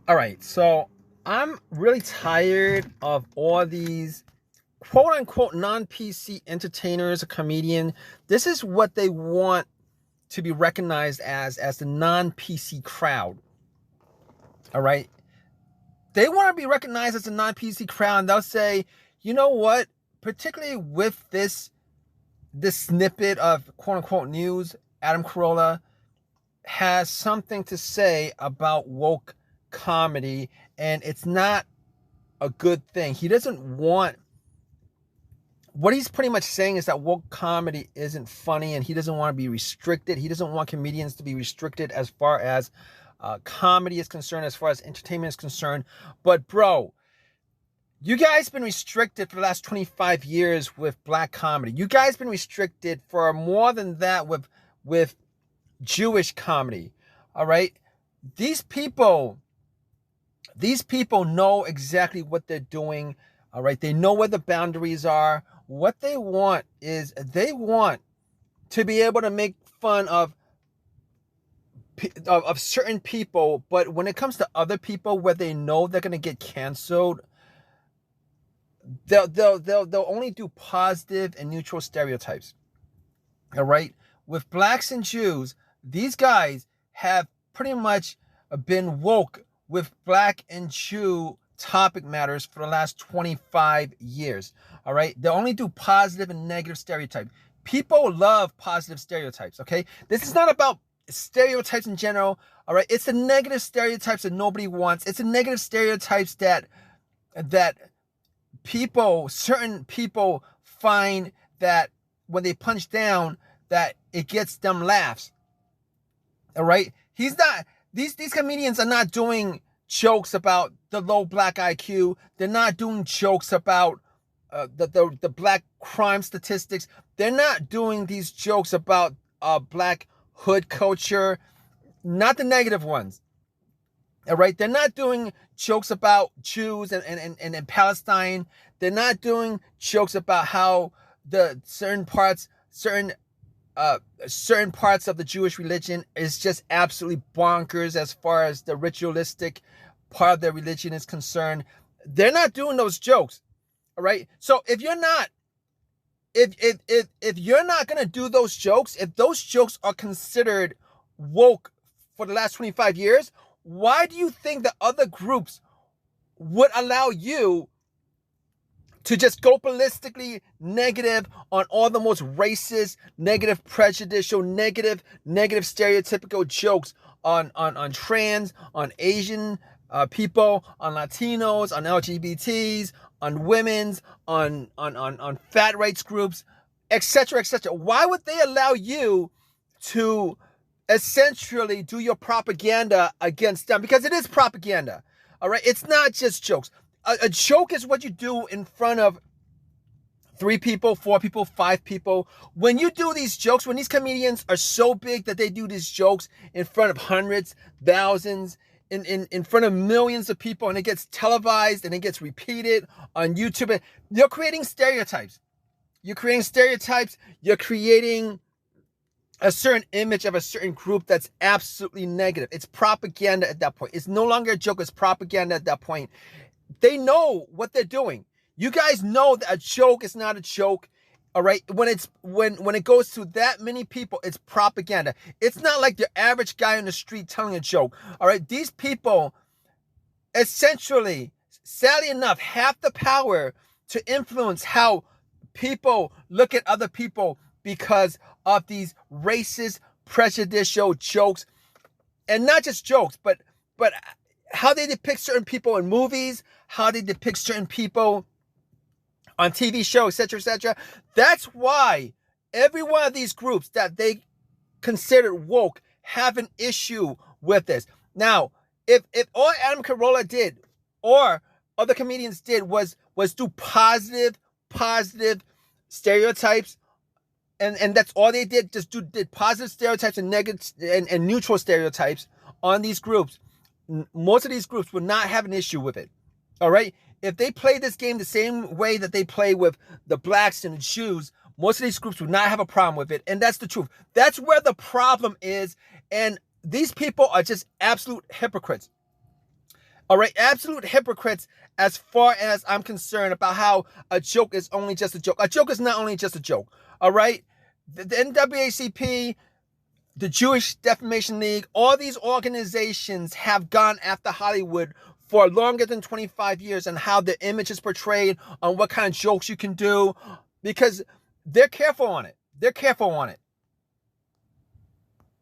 All right, so I'm really tired of all these quote unquote non-PC entertainers, a comedian. This is what they want to be recognized as the non-PC crowd. All right. They want to be recognized as a non-PC crowd, and they'll say, you know what? Particularly with this snippet of quote unquote news, Adam Corolla has something to say about woke comedy, and it's not a good thing. He doesn't want, what he's pretty much saying is that woke comedy isn't funny, and he doesn't want to be restricted. He doesn't want comedians to be restricted as far as comedy is concerned, as far as entertainment is concerned. But bro, you guys been restricted for the last 25 years with black comedy. You guys been restricted for more than that with Jewish comedy. All right. These people know exactly what they're doing. All right. They know where the boundaries are. What they want is they want to be able to make fun of certain people, but when it comes to other people where they know they're going to get canceled, they'll only do positive and neutral stereotypes. All right. With blacks and Jews, these guys have pretty much been woke with black and Jew topic matters for the last 25 years. All right. They only do positive and negative stereotypes. People love positive stereotypes. Okay. This is not about stereotypes in general. All right. It's the negative stereotypes that nobody wants. It's the negative stereotypes that certain people find that when they punch down, that it gets them laughs. All right. These comedians are not doing jokes about the low black IQ. They're not doing jokes about the black crime statistics. They're not doing these jokes about black hood culture, not the negative ones. All right. They're not doing jokes about Jews and Palestine. They're not doing jokes about how the certain parts of the Jewish religion is just absolutely bonkers as far as the ritualistic part of their religion is concerned. They're not doing those jokes. All right. So if you're not going to do those jokes, if those jokes are considered woke for the last 25 years, why do you think that other groups would allow you to just go ballistically negative on all the most racist, negative, prejudicial, negative stereotypical jokes on trans, on Asian people, on Latinos, on LGBTs, on women's, on fat rights groups, etc., etc.? Why would they allow you to essentially do your propaganda against them? Because it is propaganda. All right. It's not just jokes. A joke is what you do in front of 3 people, 4 people, 5 people. When you do these jokes, when these comedians are so big that they do these jokes in front of hundreds, thousands, in front of millions of people, and it gets televised and it gets repeated on YouTube, you're creating stereotypes. You're creating stereotypes. You're creating a certain image of a certain group that's absolutely negative. It's propaganda at that point. It's no longer a joke. It's propaganda at that point. They know what they're doing. You guys know that a joke is not a joke. All right. When it goes to that many people, it's propaganda. It's not like the average guy on the street telling a joke. All right. These people essentially, sadly enough, have the power to influence how people look at other people because of these racist, prejudicial jokes. And not just jokes, but how they depict certain people in movies, how they depict certain people on TV shows, etc., etc. That's why every one of these groups that they consider woke have an issue with this. Now, if all Adam Carolla did or other comedians did was do positive stereotypes, and that's all they did, did positive stereotypes and negative and neutral stereotypes on these groups, most of these groups would not have an issue with it. All right. If they play this game the same way that they play with the blacks and the Jews, most of these groups would not have a problem with it. And that's the truth. That's where the problem is. And these people are just absolute hypocrites. All right, absolute hypocrites as far as I'm concerned about how a joke is only just a joke. A joke is not only just a joke. All right, the NAACP, the Jewish Defamation League, all these organizations have gone after Hollywood for longer than 25 years and how the image is portrayed, on what kind of jokes you can do, because they're careful on it. They're careful on it.